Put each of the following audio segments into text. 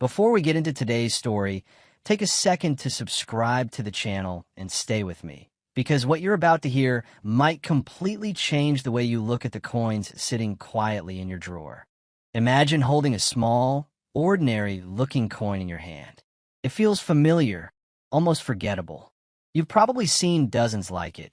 Before we get into today's story, take a second to subscribe to the channel and stay with me, because what you're about to hear might completely change the way you look at the coins sitting quietly in your drawer. Imagine holding a small, ordinary-looking coin in your hand. It feels familiar, almost forgettable. You've probably seen dozens like it,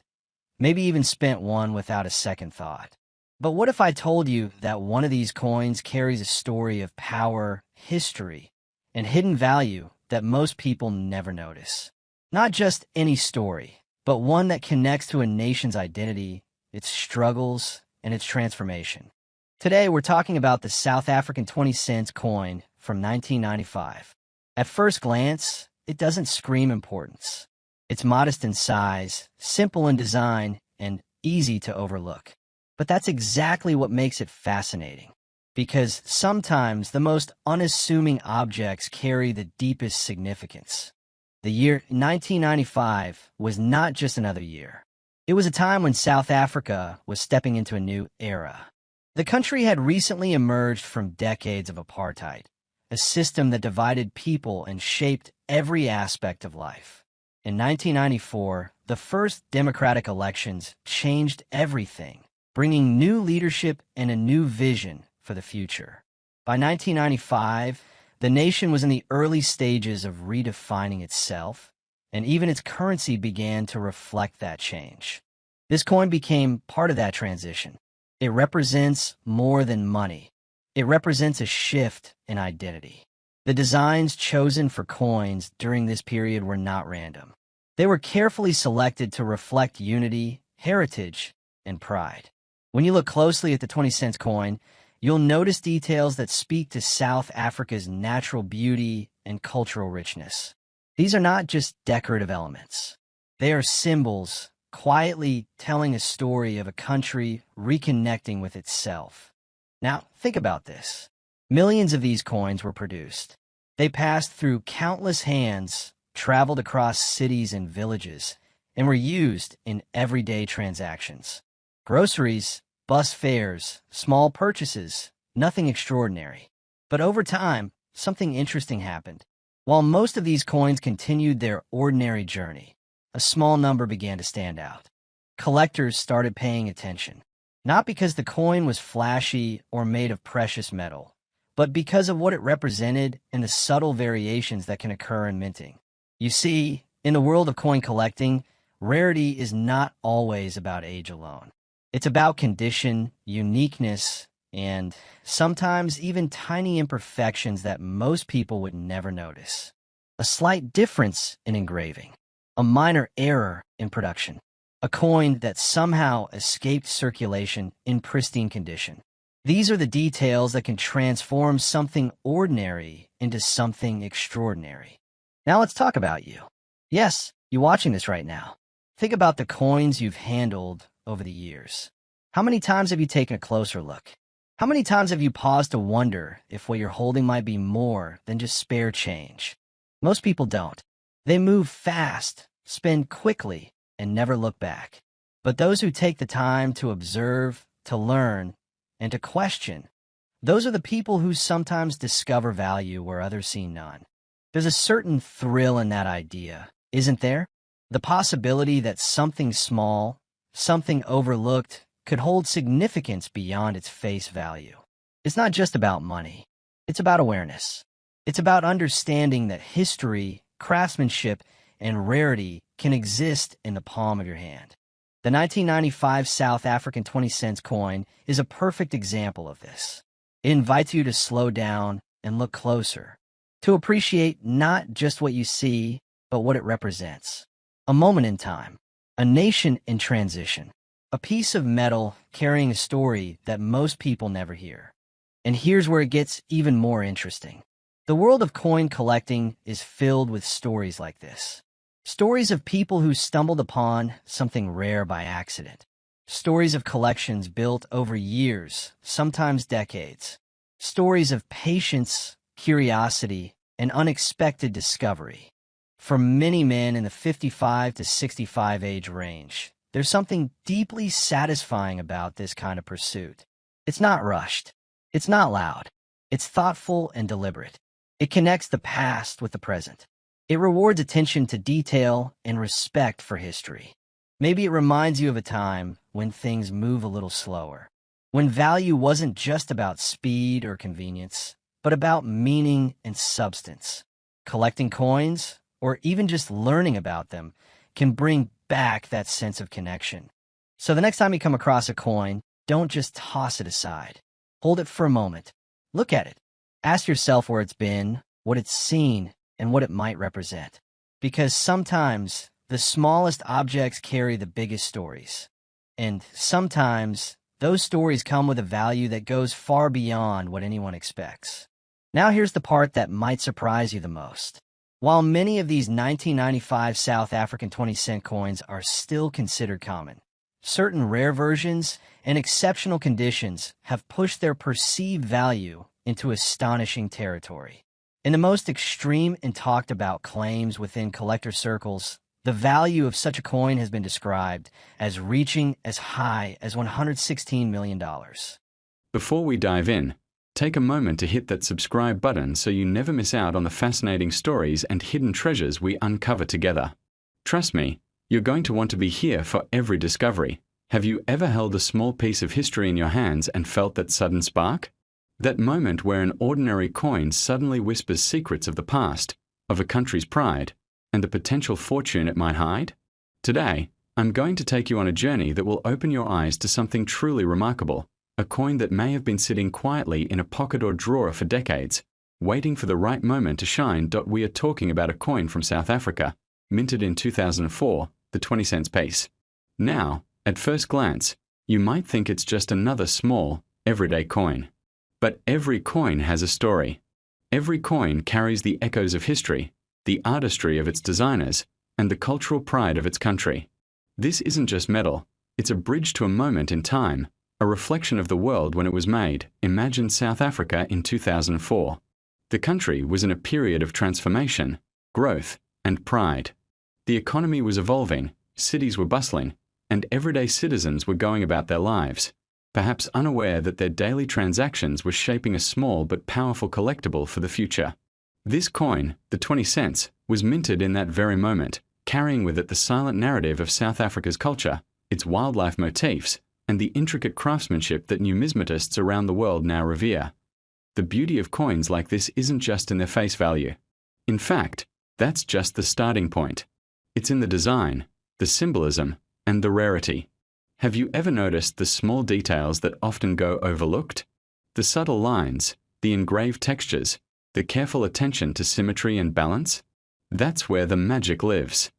maybe even spent one without a second thought. But what if I told you that one of these coins carries a story of power, history, and hidden value that most people never notice? Not just any story, but one that connects to a nation's identity, its struggles, and its transformation. Today, we're talking about the South African 20-cent coin from 1995. At first glance, it doesn't scream importance. It's modest in size, simple in design, and easy to overlook. But that's exactly what makes it fascinating, because sometimes the most unassuming objects carry the deepest significance. The year 1995 was not just another year. It was a time when South Africa was stepping into a new era. The country had recently emerged from decades of apartheid, a system that divided people and shaped every aspect of life. In 1994, the first democratic elections changed everything, bringing new leadership and a new vision for the future. By 1995, the nation was in the early stages of redefining itself, and even its currency began to reflect that change. This coin became part of that transition. It represents more than money. It represents a shift in identity. The designs chosen for coins during this period were not random. They were carefully selected to reflect unity, heritage, and pride. When you look closely at the 20-cent coin, you'll notice details that speak to South Africa's natural beauty and cultural richness. These are not just decorative elements. They are symbols, quietly telling a story of a country reconnecting with itself. Now, think about this. Millions of these coins were produced. They passed through countless hands, traveled across cities and villages, and were used in everyday transactions. Groceries, bus fares, small purchases, nothing extraordinary. But over time, something interesting happened. While most of these coins continued their ordinary journey, a small number began to stand out. Collectors started paying attention, not because the coin was flashy or made of precious metal, but because of what it represented and the subtle variations that can occur in minting. You see, in the world of coin collecting, rarity is not always about age alone. It's about condition, uniqueness, and sometimes even tiny imperfections that most people would never notice. A slight difference in engraving, a minor error in production, a coin that somehow escaped circulation in pristine condition. These are the details that can transform something ordinary into something extraordinary. Now let's talk about you. Yes, you watching this right now. Think about the coins you've handled over the years. How many times have you taken a closer look? How many times have you paused to wonder if what you're holding might be more than just spare change? Most people don't. They move fast, spend quickly, and never look back. But those who take the time to observe, to learn, and to question, those are the people who sometimes discover value where others see none. There's a certain thrill in that idea, isn't there? The possibility that something small, something overlooked, could hold significance beyond its face value. It's not just about money. It's about awareness. It's about understanding that history, craftsmanship, and rarity can exist in the palm of your hand. The 1995 South African 20-cent coin is a perfect example of this. It invites you to slow down and look closer, to appreciate not just what you see, but what it represents. A moment in time, a nation in transition, a piece of metal carrying a story that most people never hear. And here's where it gets even more interesting. The world of coin collecting is filled with stories like this. Stories of people who stumbled upon something rare by accident. Stories of collections built over years, sometimes decades. Stories of patience, curiosity, and unexpected discovery. For many men in the 55 to 65 age range, there's something deeply satisfying about this kind of pursuit. It's not rushed. It's not loud. It's thoughtful and deliberate. It connects the past with the present. It rewards attention to detail and respect for history. Maybe it reminds you of a time when things move a little slower, when value wasn't just about speed or convenience, but about meaning and substance. Collecting coins, or even just learning about them, can bring back that sense of connection. So the next time you come across a coin, don't just toss it aside. Hold it for a moment. Look at it. Ask yourself where it's been, what it's seen, and what it might represent. Because sometimes the smallest objects carry the biggest stories. And sometimes those stories come with a value that goes far beyond what anyone expects. Now here's the part that might surprise you the most. While many of these 1995 South African 20-cent coins are still considered common, certain rare versions and exceptional conditions have pushed their perceived value into astonishing territory. In the most extreme and talked about claims within collector circles, the value of such a coin has been described as reaching as high as $116 million. Before we dive in, take a moment to hit that subscribe button so you never miss out on the fascinating stories and hidden treasures we uncover together. Trust me, you're going to want to be here for every discovery. Have you ever held a small piece of history in your hands and felt that sudden spark? That moment where an ordinary coin suddenly whispers secrets of the past, of a country's pride, and the potential fortune it might hide? Today, I'm going to take you on a journey that will open your eyes to something truly remarkable, a coin that may have been sitting quietly in a pocket or drawer for decades, waiting for the right moment to shine. We are talking about a coin from South Africa, minted in 2004, the 20-cent piece. Now, at first glance, you might think it's just another small, everyday coin. But every coin has a story. Every coin carries the echoes of history, the artistry of its designers, and the cultural pride of its country. This isn't just metal, it's a bridge to a moment in time, a reflection of the world when it was made. Imagine South Africa in 2004. The country was in a period of transformation, growth, and pride. The economy was evolving, cities were bustling, and everyday citizens were going about their lives, perhaps unaware that their daily transactions were shaping a small but powerful collectible for the future. This coin, the 20 cents, was minted in that very moment, carrying with it the silent narrative of South Africa's culture, its wildlife motifs, and the intricate craftsmanship that numismatists around the world now revere. The beauty of coins like this isn't just in their face value. In fact, that's just the starting point. It's in the design, the symbolism, and the rarity. Have you ever noticed the small details that often go overlooked? The subtle lines, the engraved textures, the careful attention to symmetry and balance? That's where the magic lives.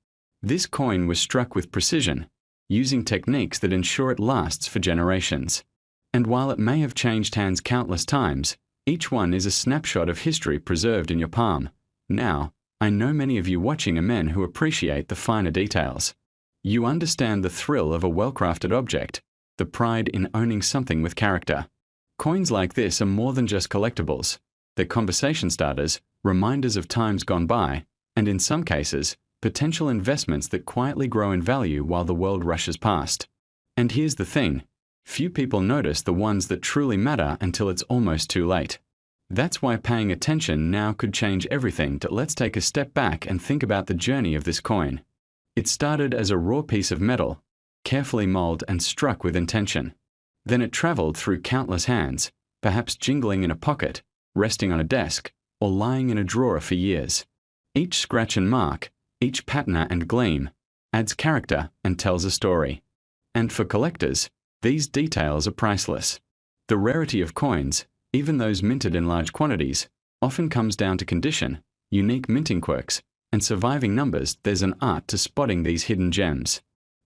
This coin was struck with precision, using techniques that ensure it lasts for generations. And while it may have changed hands countless times, each one is a snapshot of history preserved in your palm. Now, I know many of you watching are men who appreciate the finer details. You understand the thrill of a well-crafted object, the pride in owning something with character. Coins like this are more than just collectibles. They're conversation starters, reminders of times gone by, and in some cases, potential investments that quietly grow in value while the world rushes past. And here's the thing, few people notice the ones that truly matter until it's almost too late. That's why paying attention now could change everything. Let's take a step back and think about the journey of this coin. It started as a raw piece of metal, carefully molded and struck with intention. Then it traveled through countless hands, perhaps jingling in a pocket, resting on a desk, or lying in a drawer for years. Each scratch and mark, each patina and gleam, adds character and tells a story. And for collectors, these details are priceless. The rarity of coins, even those minted in large quantities, often comes down to condition, unique minting quirks, and surviving numbers. There's an art to spotting these hidden gems.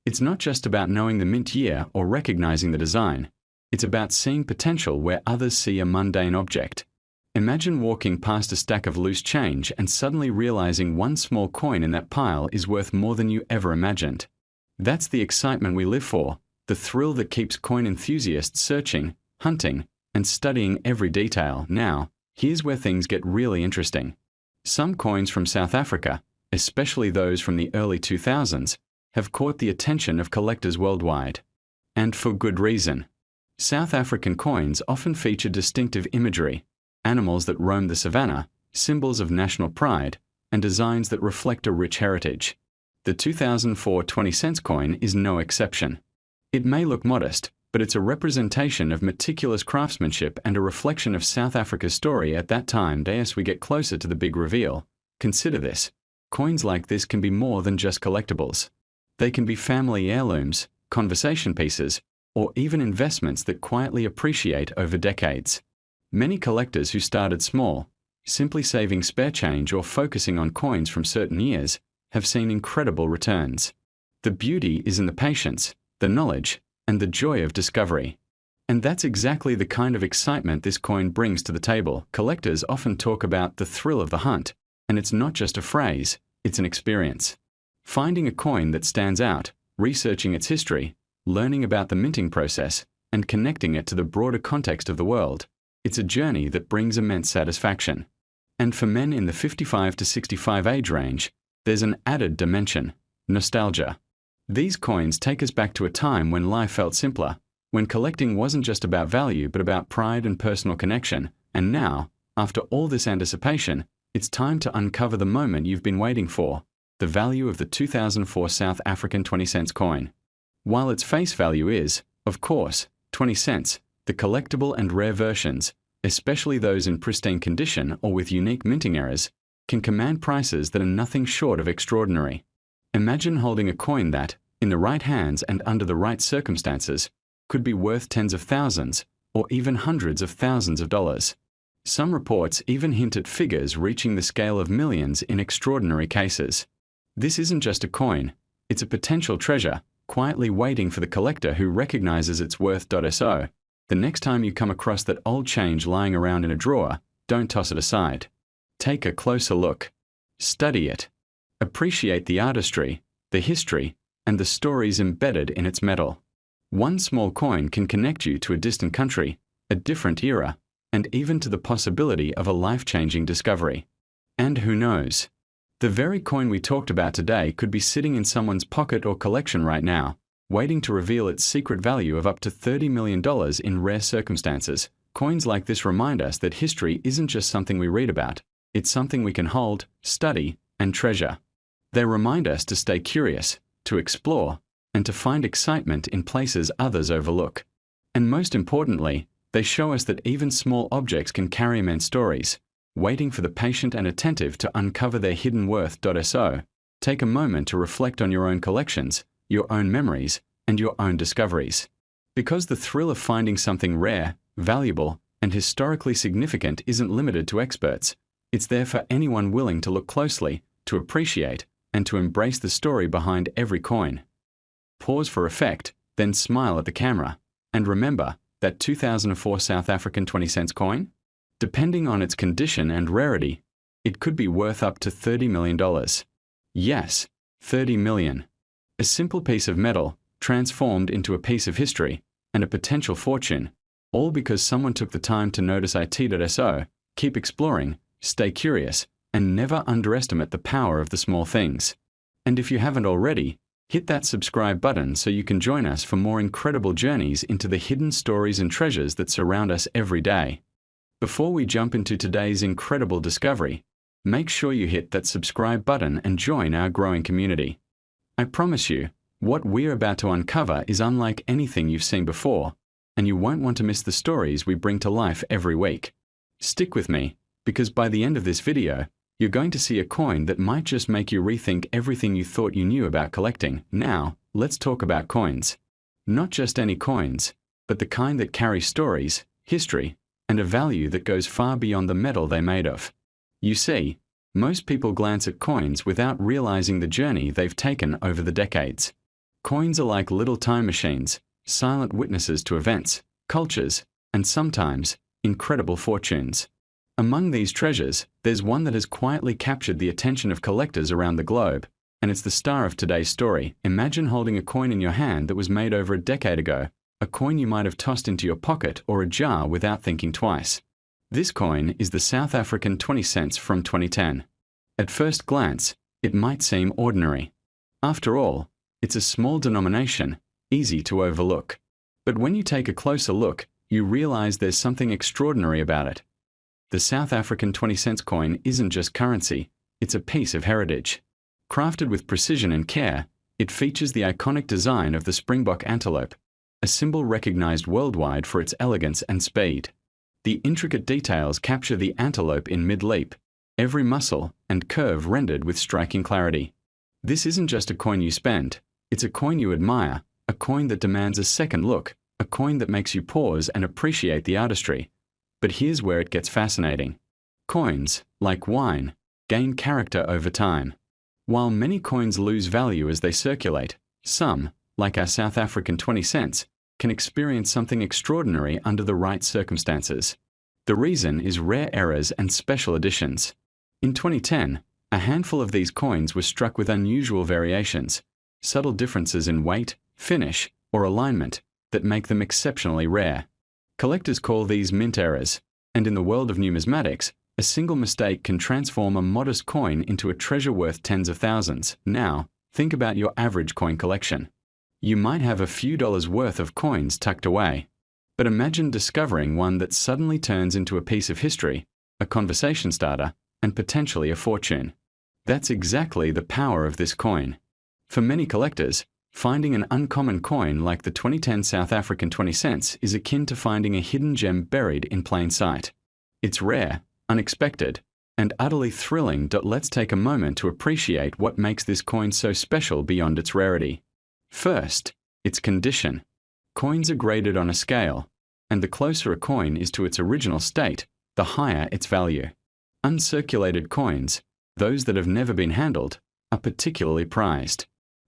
It's not just about knowing the mint year or recognizing the design. It's about seeing potential where others see a mundane object. Imagine walking past a stack of loose change and suddenly realizing one small coin in that pile is worth more than you ever imagined. That's the excitement we live for, the thrill that keeps coin enthusiasts searching, hunting, and studying every detail. Now, here's where things get really interesting. Some coins from South Africa, especially those from the early 2000s, have caught the attention of collectors worldwide. And for good reason. South African coins often feature distinctive imagery, animals that roam the savannah, symbols of national pride, and designs that reflect a rich heritage. The 2004 20-cent coin is no exception. It may look modest, but it's a representation of meticulous craftsmanship and a reflection of South Africa's story at that time. As we get closer to the big reveal, consider this. Coins like this can be more than just collectibles. They can be family heirlooms, conversation pieces, or even investments that quietly appreciate over decades. Many collectors who started small, simply saving spare change or focusing on coins from certain years, have seen incredible returns. The beauty is in the patience, the knowledge, and the joy of discovery. And that's exactly the kind of excitement this coin brings to the table. Collectors often talk about the thrill of the hunt, and it's not just a phrase, it's an experience. Finding a coin that stands out, researching its history, learning about the minting process, and connecting it to the broader context of the world, it's a journey that brings immense satisfaction. And for men in the 55 to 65 age range, there's an added dimension: nostalgia. These coins take us back to a time when life felt simpler, when collecting wasn't just about value but about pride and personal connection. And now, after all this anticipation, it's time to uncover the moment you've been waiting for: the value of the 2004 South African 20-cent coin. While its face value is, of course, 20 cents, the collectible and rare versions, especially those in pristine condition or with unique minting errors, can command prices that are nothing short of extraordinary. Imagine holding a coin that, in the right hands and under the right circumstances, could be worth tens of thousands or even hundreds of thousands of dollars. Some reports even hint at figures reaching the scale of millions in extraordinary cases. This isn't just a coin, it's a potential treasure, quietly waiting for the collector who recognizes its worth. So, the next time you come across that old change lying around in a drawer, don't toss it aside. Take a closer look. Study it. Appreciate the artistry, the history, and the stories embedded in its metal. One small coin can connect you to a distant country, a different era, and even to the possibility of a life-changing discovery. And who knows? The very coin we talked about today could be sitting in someone's pocket or collection right now, waiting to reveal its secret value of up to $30 million in rare circumstances. Coins like this remind us that history isn't just something we read about, it's something we can hold, study, and treasure. They remind us to stay curious, to explore, and to find excitement in places others overlook. And most importantly, they show us that even small objects can carry immense stories, waiting for the patient and attentive to uncover their hidden worth. So, take a moment to reflect on your own collections, your own memories, and your own discoveries. Because the thrill of finding something rare, valuable, and historically significant isn't limited to experts. It's there for anyone willing to look closely, to appreciate, and to embrace the story behind every coin. Pause for effect, then smile at the camera. And remember, that 2004 South African 20-cent coin? Depending on its condition and rarity, it could be worth up to $30 million. Yes, $30 million. A simple piece of metal, transformed into a piece of history, and a potential fortune, all because someone took the time to notice it. So, keep exploring, stay curious, and never underestimate the power of the small things. And if you haven't already, hit that subscribe button so you can join us for more incredible journeys into the hidden stories and treasures that surround us every day. Before we jump into today's incredible discovery, make sure you hit that subscribe button and join our growing community. I promise you, what we're about to uncover is unlike anything you've seen before, and you won't want to miss the stories we bring to life every week. Stick with me, because by the end of this video, you're going to see a coin that might just make you rethink everything you thought you knew about collecting. Now, let's talk about coins. Not just any coins, but the kind that carry stories, history, and a value that goes far beyond the metal they're made of. You see, most people glance at coins without realizing the journey they've taken over the decades. Coins are like little time machines, silent witnesses to events, cultures, and sometimes, incredible fortunes. Among these treasures, there's one that has quietly captured the attention of collectors around the globe, and it's the star of today's story. Imagine holding a coin in your hand that was made over a decade ago, a coin you might have tossed into your pocket or a jar without thinking twice. This coin is the South African 20 cents from 2010. At first glance, it might seem ordinary. After all, it's a small denomination, easy to overlook. But when you take a closer look, you realize there's something extraordinary about it. The South African 20-cent coin isn't just currency, it's a piece of heritage. Crafted with precision and care, it features the iconic design of the springbok antelope, a symbol recognized worldwide for its elegance and speed. The intricate details capture the antelope in mid-leap, every muscle and curve rendered with striking clarity. This isn't just a coin you spend, it's a coin you admire, a coin that demands a second look, a coin that makes you pause and appreciate the artistry. But here's where it gets fascinating. Coins, like wine, gain character over time. While many coins lose value as they circulate, some, like our South African 20 cents, can experience something extraordinary under the right circumstances. The reason is rare errors and special editions. In 2010, a handful of these coins were struck with unusual variations, subtle differences in weight, finish, or alignment that make them exceptionally rare. Collectors call these mint errors, and in the world of numismatics, a single mistake can transform a modest coin into a treasure worth tens of thousands. Now, think about your average coin collection. You might have a few dollars worth of coins tucked away, but imagine discovering one that suddenly turns into a piece of history, a conversation starter, and potentially a fortune. That's exactly the power of this coin. For many collectors, finding an uncommon coin like the 2010 South African 20 cents is akin to finding a hidden gem buried in plain sight. It's rare, unexpected, and utterly thrilling. Let's take a moment to appreciate what makes this coin so special beyond its rarity. First, its condition. Coins are graded on a scale, and the closer a coin is to its original state, the higher its value. Uncirculated coins, those that have never been handled, are particularly prized.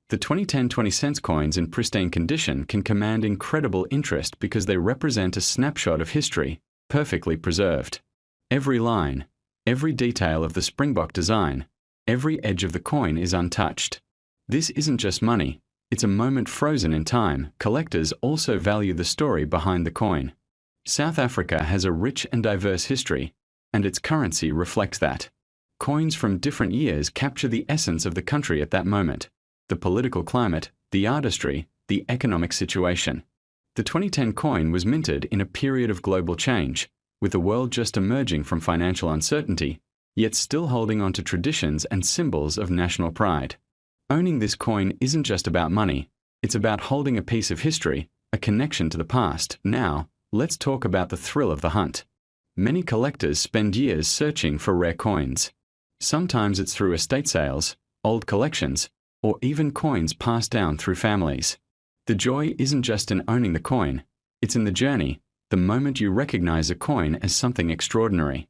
The 2010 20 cents coins in pristine condition can command incredible interest because they represent a snapshot of history, perfectly preserved. Every line, every detail of the springbok design, every edge of the coin is untouched. This isn't just money, it's a moment frozen in time. Collectors also value the story behind the coin. South Africa has a rich and diverse history, and its currency reflects that. Coins from different years capture the essence of the country at that moment, the political climate, the artistry, the economic situation. The 2010 coin was minted in a period of global change, with the world just emerging from financial uncertainty, yet still holding on to traditions and symbols of national pride. Owning this coin isn't just about money, it's about holding a piece of history, a connection to the past. Now, let's talk about the thrill of the hunt. Many collectors spend years searching for rare coins. Sometimes it's through estate sales, old collections, or even coins passed down through families. The joy isn't just in owning the coin, it's in the journey, the moment you recognize a coin as something extraordinary.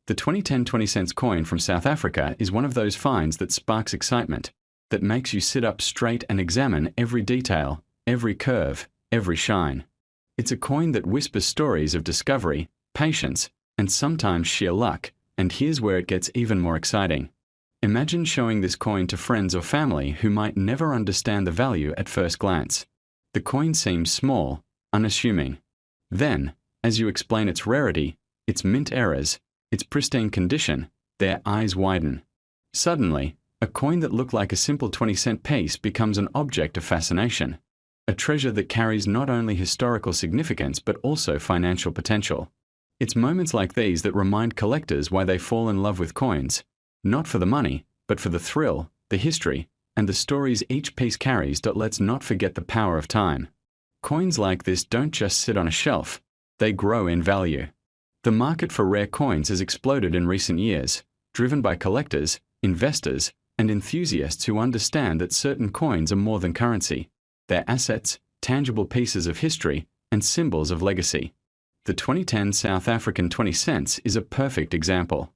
The 2010 20 cents coin from South Africa is one of those finds that sparks excitement, that makes you sit up straight and examine every detail, every curve, every shine. It's a coin that whispers stories of discovery, patience, and sometimes sheer luck, and here's where it gets even more exciting. Imagine showing this coin to friends or family who might never understand the value at first glance. The coin seems small, unassuming. Then, as you explain its rarity, its mint errors, its pristine condition, their eyes widen. Suddenly, a coin that looked like a simple 20-cent piece becomes an object of fascination, a treasure that carries not only historical significance but also financial potential. It's moments like these that remind collectors why they fall in love with coins, not for the money, but for the thrill, the history, and the stories each piece carries. Let's not forget the power of time. Coins like this don't just sit on a shelf, they grow in value. The market for rare coins has exploded in recent years, driven by collectors, investors, and enthusiasts who understand that certain coins are more than currency. They're assets, tangible pieces of history, and symbols of legacy. The 2010 South African 20 cents is a perfect example.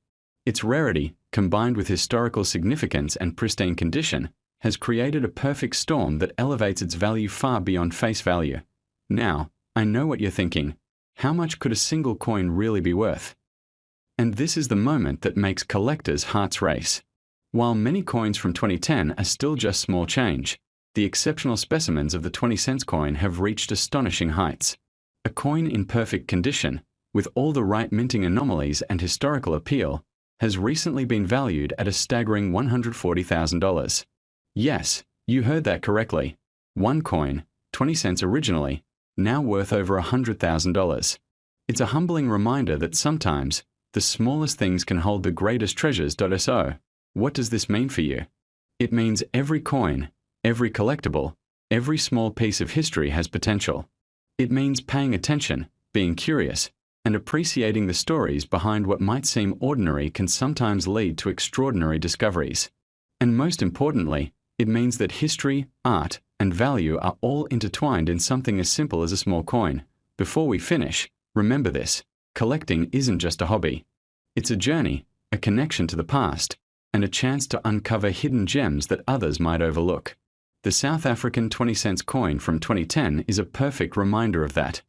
Its rarity, combined with historical significance and pristine condition, has created a perfect storm that elevates its value far beyond face value. Now, I know what you're thinking. How much could a single coin really be worth? And this is the moment that makes collectors' hearts race. While many coins from 2010 are still just small change, the exceptional specimens of the 20 cents coin have reached astonishing heights. A coin in perfect condition, with all the right minting anomalies and historical appeal, has recently been valued at a staggering $140,000. Yes, you heard that correctly. One coin, 20 cents originally, now worth over $100,000. It's a humbling reminder that sometimes, The smallest things can hold the greatest treasures. So, what does this mean for you? It means every coin, every collectible, every small piece of history has potential. It means paying attention, being curious, and appreciating the stories behind what might seem ordinary can sometimes lead to extraordinary discoveries. And most importantly, it means that history, art, and value are all intertwined in something as simple as a small coin. Before we finish, remember this: collecting isn't just a hobby. It's a journey, a connection to the past, and a chance to uncover hidden gems that others might overlook. The South African 20-cent coin from 2010 is a perfect reminder of that.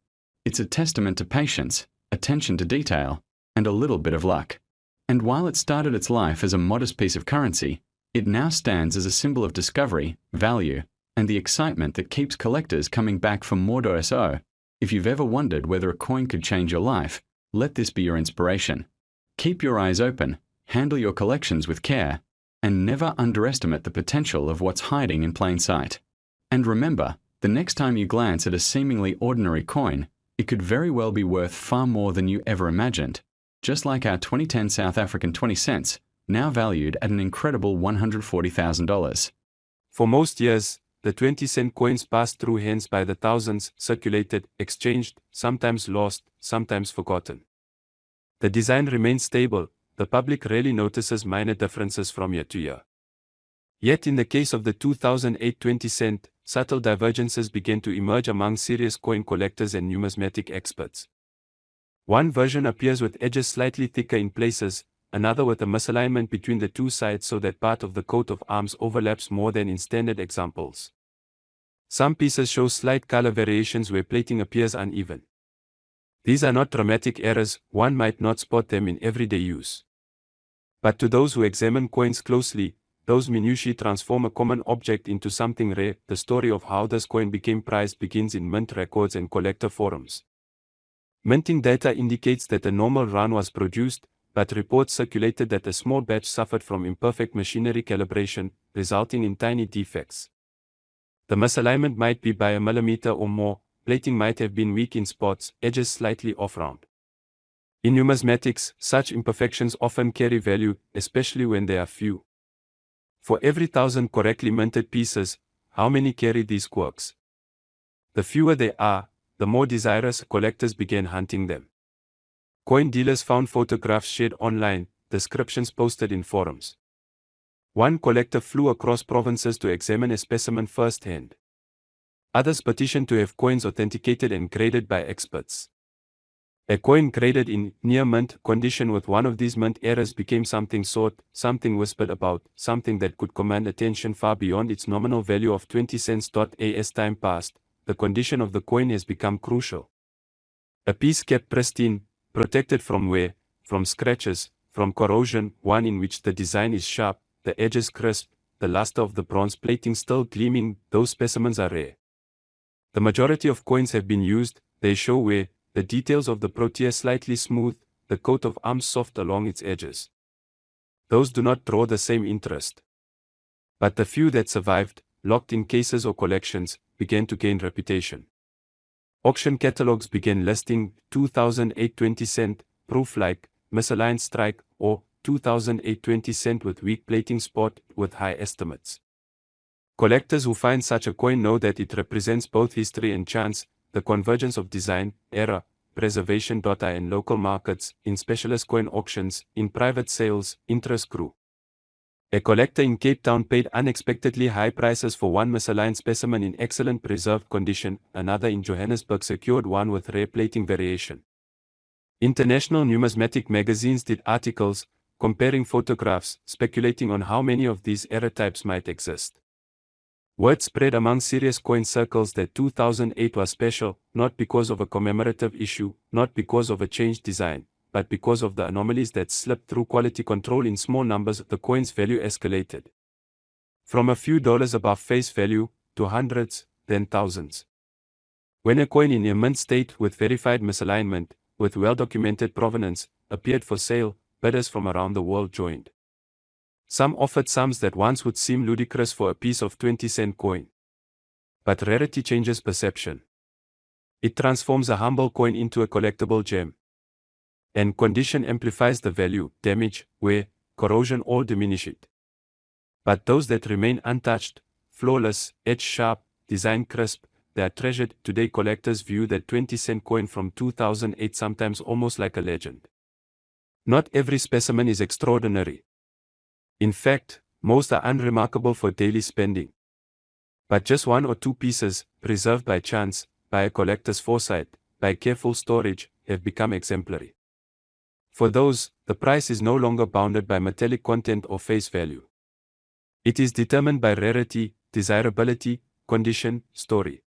It's a testament to patience, attention to detail, and a little bit of luck. And while it started its life as a modest piece of currency, it now stands as a symbol of discovery, value, and the excitement that keeps collectors coming back for more. So, if you've ever wondered whether a coin could change your life, let this be your inspiration. Keep your eyes open, handle your collections with care, and never underestimate the potential of what's hiding in plain sight. And remember, the next time you glance at a seemingly ordinary coin, it could very well be worth far more than you ever imagined. Just like our 2010 South African 20 cents, now valued at an incredible $140,000. For most years, the 20-cent coins passed through hands by the thousands, circulated, exchanged, sometimes lost, sometimes forgotten. The design remains stable. The public rarely notices minor differences from year to year. Yet in the case of the 2008 20 cent, subtle divergences began to emerge among serious coin collectors and numismatic experts. One version appears with edges slightly thicker in places, another with a misalignment between the two sides so that part of the coat of arms overlaps more than in standard examples. Some pieces show slight color variations where plating appears uneven. These are not dramatic errors, one might not spot them in everyday use. But to those who examine coins closely, those minutiae transform a common object into something rare. The story of how this coin became prized begins in mint records and collector forums. Minting data indicates that a normal run was produced, but reports circulated that a small batch suffered from imperfect machinery calibration, resulting in tiny defects. The misalignment might be by a millimeter or more, plating might have been weak in spots, edges slightly off-round. In numismatics, such imperfections often carry value, especially when they are few. For every 1,000 correctly minted pieces, how many carry these quirks? The fewer they are, the more desirous collectors began hunting them. Coin dealers found photographs shared online, descriptions posted in forums. One collector flew across provinces to examine a specimen firsthand. Others petitioned to have coins authenticated and graded by experts. A coin graded in near-mint condition with one of these mint errors became something sought, something whispered about, something that could command attention far beyond its nominal value of 20 cents. As time passed, the condition of the coin has become crucial. A piece kept pristine, protected from wear, from scratches, from corrosion, one in which the design is sharp, the edges crisp, the luster of the bronze plating still gleaming, those specimens are rare. The majority of coins have been used, they show wear, the details of the protea slightly smooth, the coat of arms soft along its edges. Those do not draw the same interest. But the few that survived, locked in cases or collections, began to gain reputation. Auction catalogs began listing 2008 20 cent, proof-like, misaligned strike, or 2008 20 cent with weak plating spot with high estimates. Collectors who find such a coin know that it represents both history and chance, the convergence of design, era, preservation. In local markets, in specialist coin auctions, in private sales, interest grew. A collector in Cape Town paid unexpectedly high prices for one misaligned specimen in excellent preserved condition, another in Johannesburg secured one with rare plating variation. International numismatic magazines did articles, comparing photographs, speculating on how many of these error types might exist. Word spread among serious coin circles that 2008 was special, not because of a commemorative issue, not because of a changed design, but because of the anomalies that slipped through quality control in small numbers. The coin's value escalated from a few dollars above face value, to hundreds, then thousands. When a coin in a mint state with verified misalignment, with well-documented provenance, appeared for sale, bidders from around the world joined. Some offered sums that once would seem ludicrous for a piece of 20-cent coin. But rarity changes perception. It transforms a humble coin into a collectible gem. and condition amplifies the value, damage, wear, corrosion all diminish it. But those that remain untouched, flawless, edge sharp, design crisp, they are treasured. Today collectors view that 20-cent coin from 2008 sometimes almost like a legend. Not every specimen is extraordinary. In fact, most are unremarkable for daily spending. But just one or two pieces, preserved by chance, by a collector's foresight, by careful storage, have become exemplary. For those, the price is no longer bounded by metallic content or face value. It is determined by rarity, desirability, condition, story.